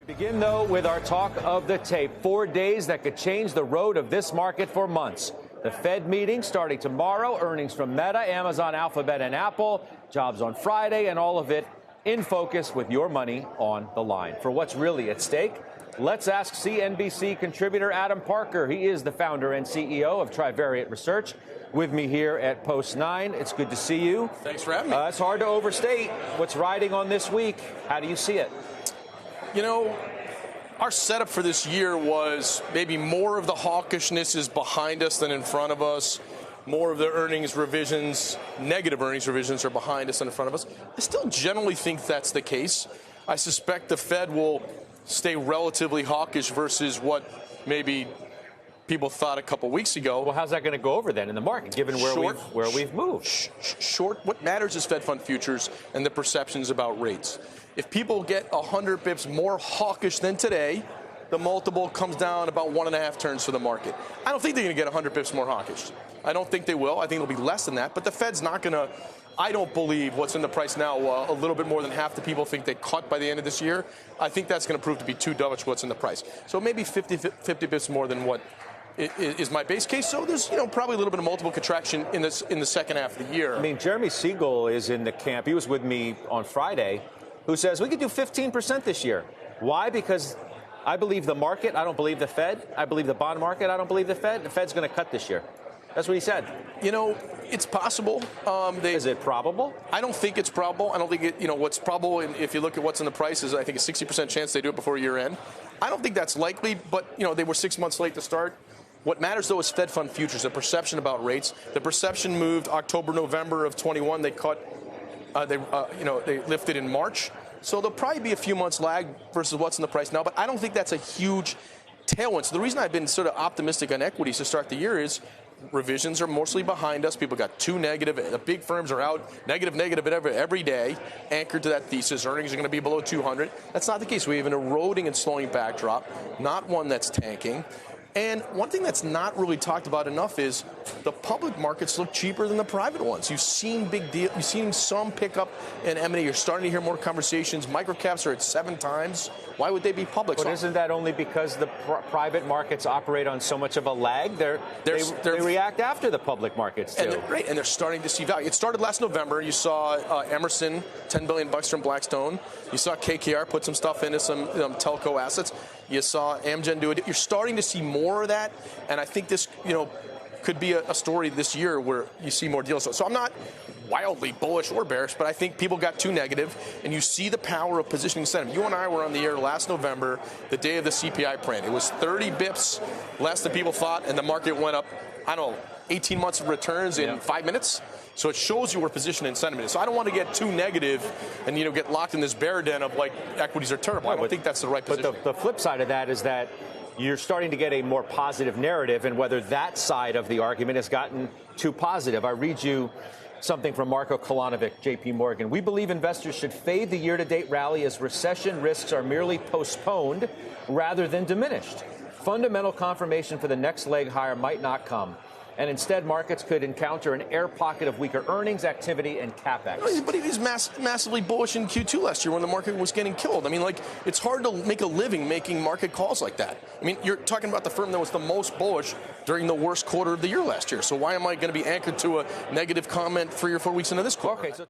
Begin, though, with our talk of the tape. 4 days that could change the road of this market for months. The Fed meeting starting tomorrow, earnings from Meta, Amazon, Alphabet, and Apple, jobs on Friday, and all of it in focus with your money on the line. For what's really at stake, let's ask CNBC contributor Adam Parker. He is the founder and CEO of Trivariate Research. With me here at Post 9. It's good to see you. Thanks for having me. It's hard to overstate what's riding on this week. How do you see it? You know, our setup for this year was maybe more of the hawkishness is behind us than in front of us. More of the earnings revisions, negative earnings revisions, are behind us than in front of us. I still generally think that's the case. I suspect the Fed will stay relatively hawkish versus what maybe people thought a couple weeks ago. Well, how's that going to go over then in the market, given where we've moved? Short. What matters is Fed fund futures and the perceptions about rates. If people get 100 bips more hawkish than today, the multiple comes down about 1.5 turns for the market. I don't think they're going to get 100 bips more hawkish. I don't think they will. I think it'll be less than that. But the Fed's not going to. I don't believe what's in the price now, a little bit more than half the people think they cut by the end of this year. I think that's going to prove to be too dovish what's in the price. So maybe 50 bips more than what is my base case. So there's, probably a little bit of multiple contraction in the second half of the year. I mean, Jeremy Siegel is in the camp. He was with me on Friday, who says we could do 15% this year. Why? Because I believe the market. I don't believe the Fed. I believe the bond market. I don't believe the Fed. The Fed's going to cut this year. That's what he said. It's possible. Is it probable? I don't think it's probable. I don't think it, what's probable, and if you look at what's in the prices, I think a 60% chance they do it before year end. I don't think that's likely, but, they were 6 months late to start. What matters, though, is Fed fund futures, the perception about rates. The perception moved October, November of 21. They cut, they lifted in March. So there'll probably be a few months lag versus what's in the price now, but I don't think that's a huge tailwind. So the reason I've been sort of optimistic on equities to start the year is revisions are mostly behind us. People got too negative. The big firms are out negative every day, anchored to that thesis. Earnings are going to be below 200. That's not the case. We have an eroding and slowing backdrop, not one that's tanking. And one thing that's not really talked about enough is the public markets look cheaper than the private ones. You've seen you've seen some pickup in M&A. You're starting to hear more conversations. Microcaps are at 7 times. Why would they be public? But isn't that only because the private markets operate on so much of a lag? They react after the public markets, too. And they're starting to see value. It started last November. You saw Emerson, $10 billion from Blackstone. You saw KKR put some stuff into some telco assets. You saw Amgen do it. You're starting to see more of that, and I think this, could be a story this year where you see more deals. So I'm not wildly bullish or bearish, but I think people got too negative, and you see the power of positioning sentiment. You and I were on the air last November, the day of the CPI print. It was 30 bips less than people thought, and the market went up, 18 months of returns in 5 minutes. So it shows you where position and sentiment is. So I don't want to get too negative and get locked in this bear den of like equities are terrible. I don't think that's the right position. But the flip side of that is that you're starting to get a more positive narrative, and whether that side of the argument has gotten too positive. I read you something from Marko Kolanovic, J.P. Morgan. We believe investors should fade the year-to-date rally as recession risks are merely postponed rather than diminished. Fundamental confirmation for the next leg higher might not come, and instead markets could encounter an air pocket of weaker earnings activity and capex. But he was massively bullish in Q2 last year when the market was getting killed. It's hard to make a living making market calls like that. You're talking about the firm that was the most bullish during the worst quarter of the year last year. So why am I going to be anchored to a negative comment 3 or 4 weeks into this quarter? Okay, so